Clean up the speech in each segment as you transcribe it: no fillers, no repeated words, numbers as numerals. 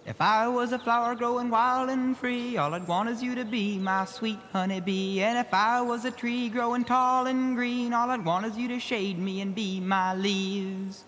If I was a flower growing wild and free, all I'd want is you to be my sweet honeybee. And if I was a tree growing tall and green, all I'd want is you to shade me and be my leaves.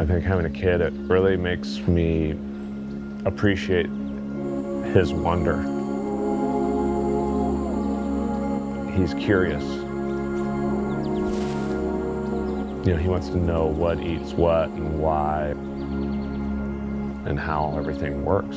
I think having a kid, it really makes me appreciate his wonder. He's curious. You know, he wants to know what eats what and why and how everything works.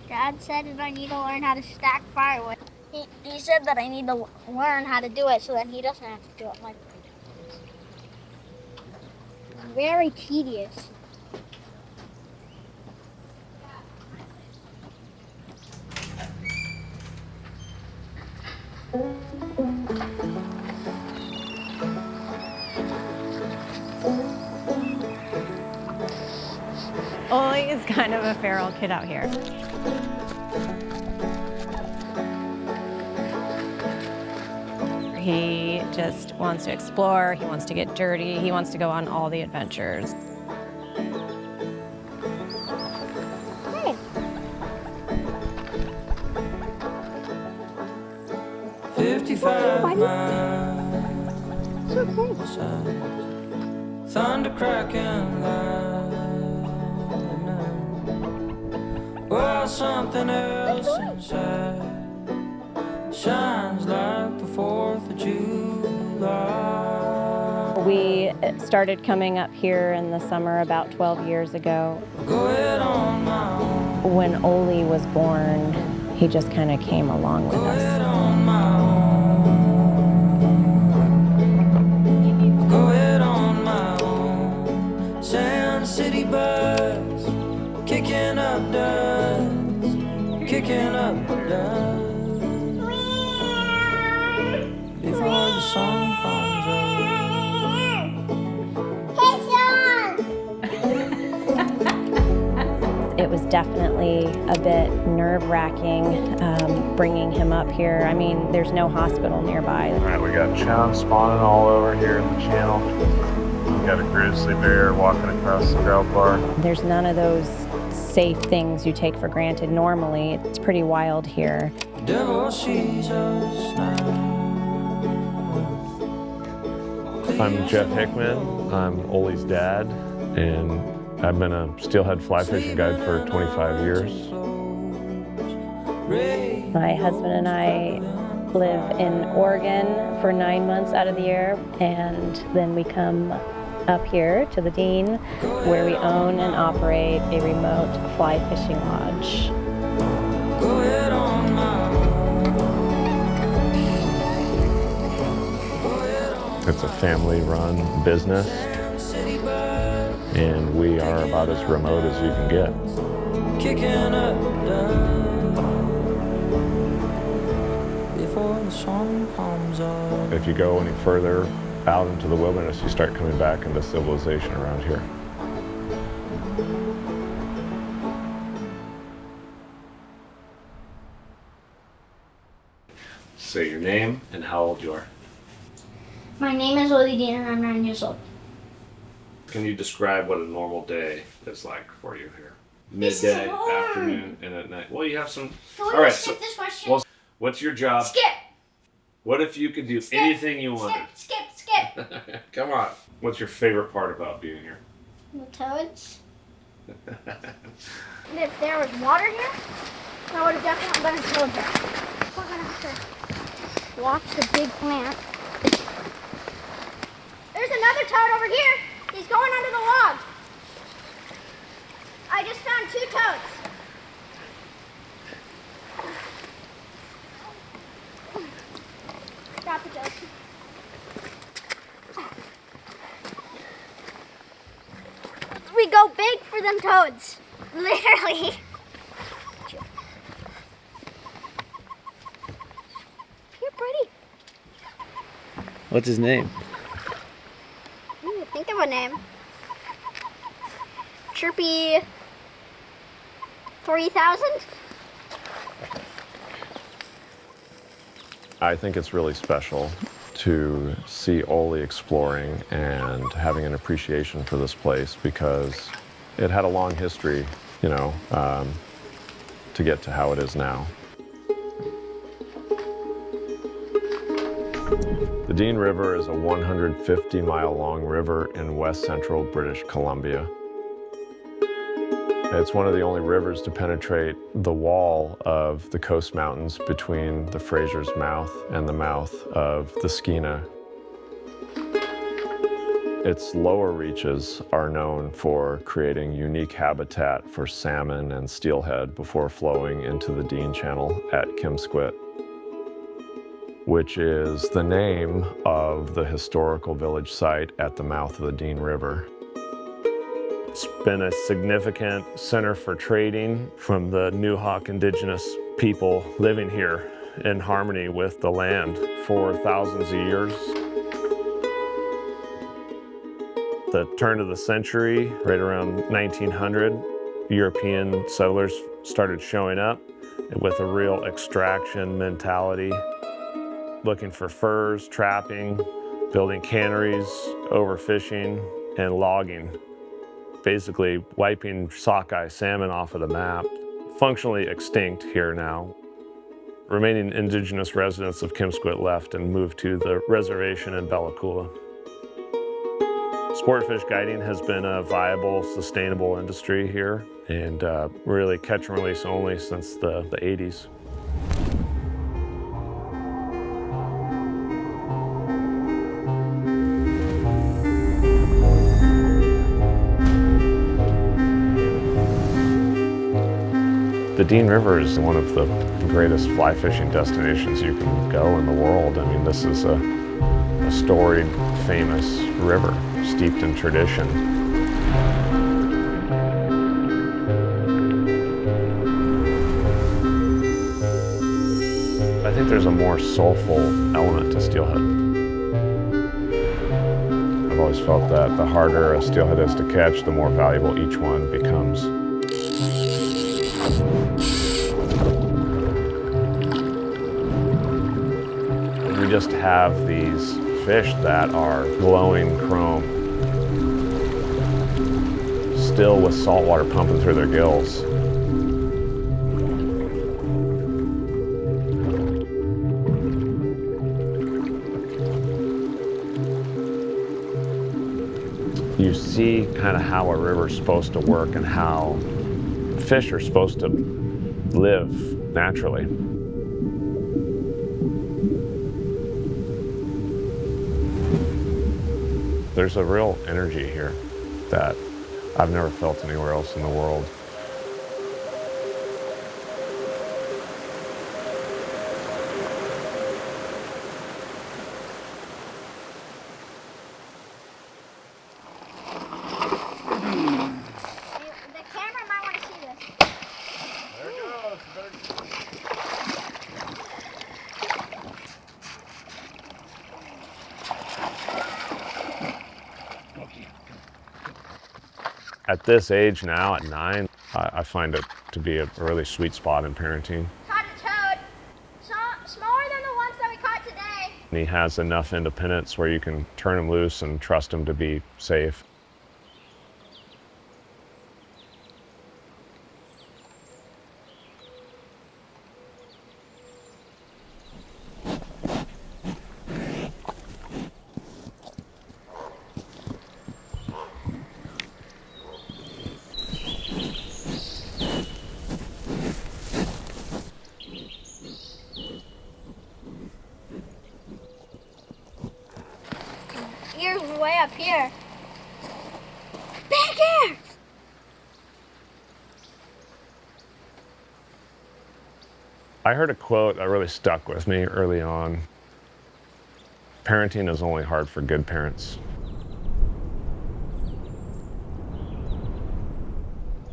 Dad said that I need to learn how to stack firewood. He said that I need to learn how to do it so then he doesn't have to do it like me. It's very tedious. Oly is kind of a feral kid out here. He just wants to explore, he wants to get dirty, he wants to go on all the adventures. Hey. So cool. Thunder cracking while something else inside shines like the 4th of July. We started coming up here in the summer about 12 years ago. Go ahead on my own. When Oly was born, he just kind of came along with Go ahead us. on my own. Go ahead on my own. Sand City bus, kicking up dust, kicking up dust. Before the sun comes up. It was definitely a bit nerve-wracking bringing him up here. I mean, there's no hospital nearby. All right, we got chum spawning all over here in the channel. We got a grizzly bear walking across the grout bar. There's none of those safe things you take for granted normally. It's pretty wild here. I'm Jeff Hickman. I'm Oly's dad, and I've been a steelhead fly fishing guide for 25 years. My husband and I live in Oregon for 9 months out of the year, and then we come up here to the Dean, where we own and operate a remote fly fishing lodge. It's a family-run business, and we are about as remote as you can get. If you go any further out into the wilderness, you start coming back into civilization around here. Say your name and how old you are. My name is Oly Dean and I'm 9 years old. Can you describe what a normal day is like for you here? This is Midday, hard. afternoon, and at night. Well, you have some. Can we All right. skip this question? Well, what's your job? Skip! What if you could do Skip. anything you wanted? Skip! Come on. What's your favorite part about being here? The toads. And if there was water here, I would have definitely been a toad there. We're gonna have to watch the big plant. There's another toad over here. He's going under the log. I just found 2 toads. Got the toads. We go big for them toads. Literally. Here, buddy. What's his name? Think of a name. Chirpy 3000? I think it's really special to see Oly exploring and having an appreciation for this place because it had a long history, you know, to get to how it is now. The Dean River is a 150-mile-long river in west central British Columbia. It's one of the only rivers to penetrate the wall of the coast mountains between the Fraser's Mouth and the mouth of the Skeena. Its lower reaches are known for creating unique habitat for salmon and steelhead before flowing into the Dean Channel at Kimsquit, which is the name of the historical village site at the mouth of the Dean River. It's been a significant center for trading from the Newhawk indigenous people living here in harmony with the land for thousands of years. The turn of the century, right around 1900, European settlers started showing up with a real extraction mentality, looking for furs, trapping, building canneries, overfishing, and logging. Basically wiping sockeye salmon off of the map. Functionally extinct here now. Remaining indigenous residents of Kimsquit left and moved to the reservation in Bella Coola. Sportfish guiding has been a viable, sustainable industry here, and really catch and release only since the 80s. The Dean River is one of the greatest fly fishing destinations you can go in the world. I mean, this is a storied, famous river, steeped in tradition. I think there's a more soulful element to steelhead. I've always felt that the harder a steelhead is to catch, the more valuable each one becomes. We just have these fish that are glowing chrome. still with salt water pumping through their gills. You see kind of how a river's supposed to work and how fish are supposed to live naturally. There's a real energy here that I've never felt anywhere else in the world. The camera might want to see this. There it goes. At this age now, at 9, I find it to be a really sweet spot in parenting. Caught a toad. Smaller than the ones that we caught today. And he has enough independence where you can turn him loose and trust him to be safe. Ears way up here. Big ears! I heard a quote that really stuck with me early on. Parenting is only hard for good parents.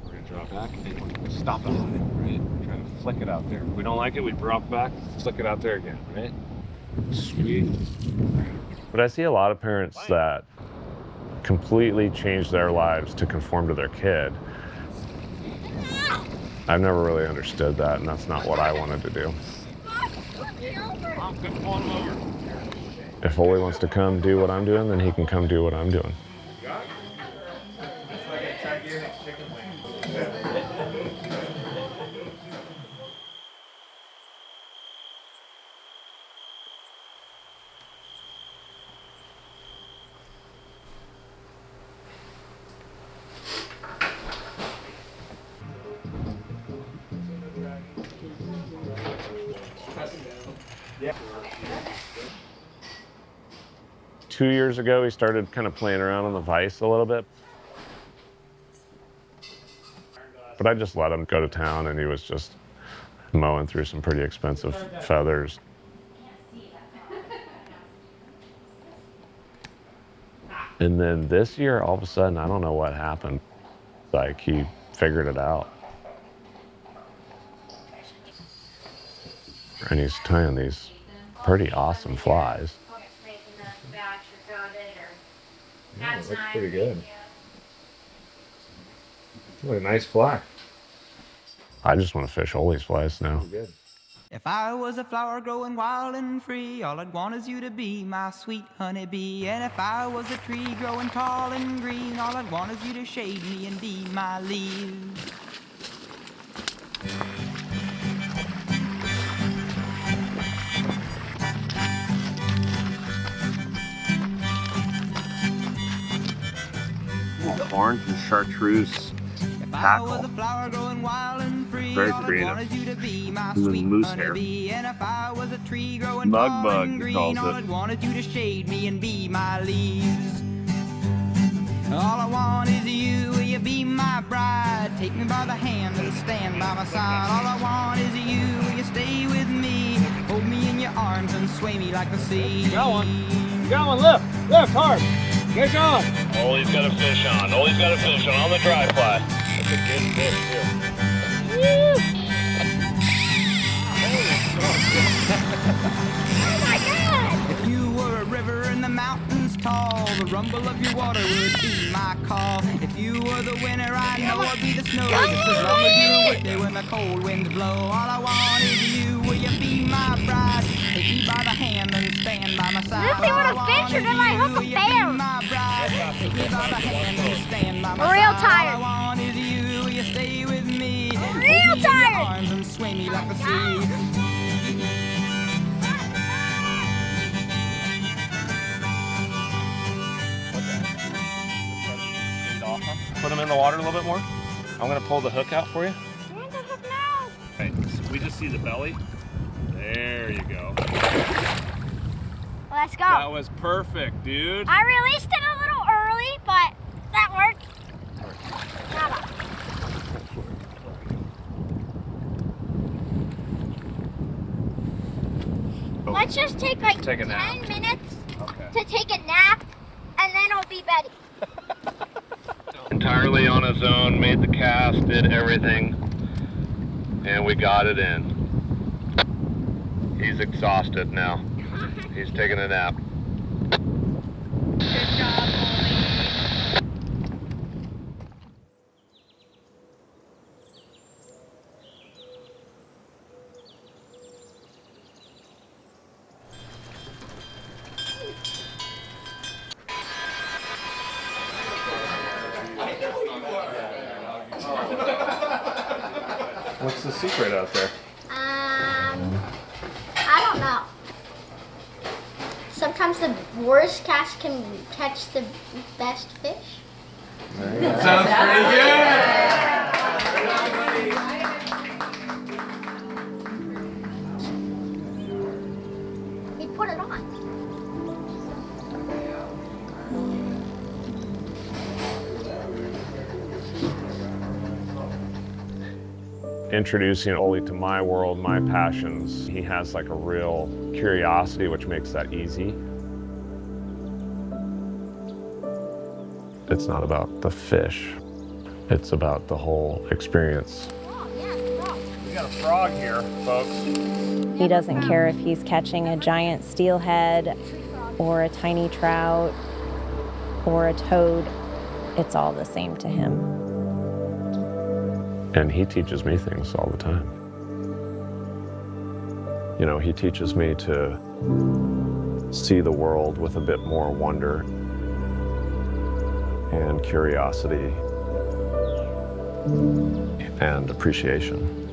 We're gonna drop back and stop it, right? Try to flick it out there. If we don't like it, we drop back, flick it out there again, right? Sweet. But I see a lot of parents that completely change their lives to conform to their kid. I've never really understood that, and that's not what I wanted to do. If Oly wants to come do what I'm doing, then he can come do what I'm doing. 2 years ago, he started kind of playing around on the vise a little bit. But I just let him go to town, and he was just mowing through some pretty expensive feathers. And then this year, all of a sudden, I don't know what happened. Like, he figured it out. And he's tying these pretty awesome flies. Yeah, it looks pretty good. What a nice fly. I just want to fish Oly's flies now. Good. If I was a flower growing wild and free, all I'd want is you to be my sweet honeybee. And if I was a tree growing tall and green, all I'd want is you to shade me and be my leaves. Orange and chartreuse tackle. Very creative. And then moose hair. Mug bug, he calls it. All I want is you, will you be my bride? Take me by the hand and stand by my side. All I want is you, will you stay with me? Hold me in your arms and sway me like the sea. You got one. You got one. Lift hard. Fish on. Oly's got a fish on. Oly's got a fish on the dry fly. That's a good fish, too. Oh my God! If you were a river in the mountains tall, the rumble of your water would be my call. If you were the winter, I know I'd be the snow. Just as long as you're with me when the cold winds blow. All I want is you, will you be my bride? Take me by the hand and stand by my side. Does he want a fish or did I hook a bear? Take me by the hand and stand by my We're real side. tired. All I want sway me like the sea. Put them in the water a little bit more. I'm gonna pull the hook out for you. Where's the hook now? Okay, so we just see the belly. There you go. Let's go. That was perfect, dude. I released it a little early, but that worked. Nada. Let's just take like Take a 10 nap. minutes Okay. to take a nap, and then I'll be ready. Entirely on his own, made the cast, did everything, and we got it in. He's exhausted now. He's taking a nap. Good job, Oly. What's the secret out there? I don't know. Sometimes the worst cast can catch the best fish. Sounds pretty good. He put it on. Introducing Oly to my world, my passions. He has like a real curiosity, which makes that easy. It's not about the fish. It's about the whole experience. Oh, yeah, frog. We got a frog here, folks. He doesn't care if he's catching a giant steelhead or a tiny trout or a toad. It's all the same to him. And he teaches me things all the time. You know, he teaches me to see the world with a bit more wonder and curiosity and appreciation.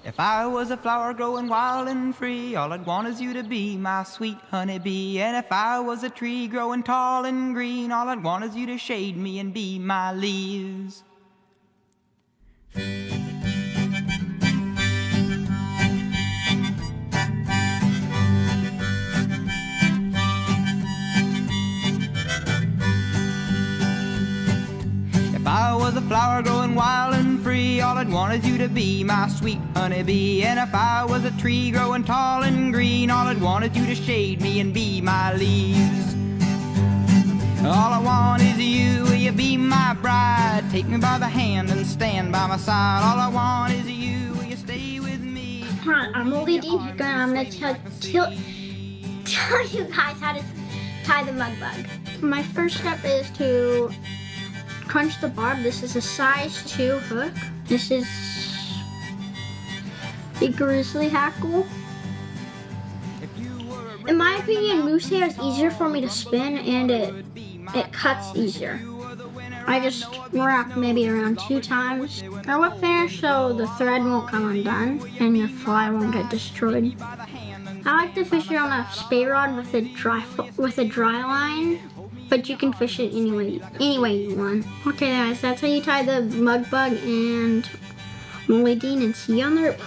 If I was a flower growing wild and free, all I'd want is you to be my sweet honeybee. And if I was a tree growing tall and green, all I'd want is you to shade me and be my leaves. If I was a flower growing wild and free, all I'd want is you to be my sweet honeybee. And if I was a tree growing tall and green, all I'd want is you to shade me and be my leaves. All I want is you, will you be my bride? Take me by the hand and stand by my side. All I want is you, will you stay with me? Hi, I'm Oly Dean Hickman, and I'm going to tell you guys how to tie the mud bug. My first step is to crunch the barb. This is a size 2 hook. This is a grizzly hackle. In my opinion, moose hair is easier for me to spin, and it cuts easier. I just wrap maybe around 2 times. I whip there so the thread won't come undone and your fly won't get destroyed. I like to fish it on a spay rod with a dry line, but you can fish it any way you want. Okay guys, that's how you tie the mud bug, and I'm Oly Dean, and see you on the rip.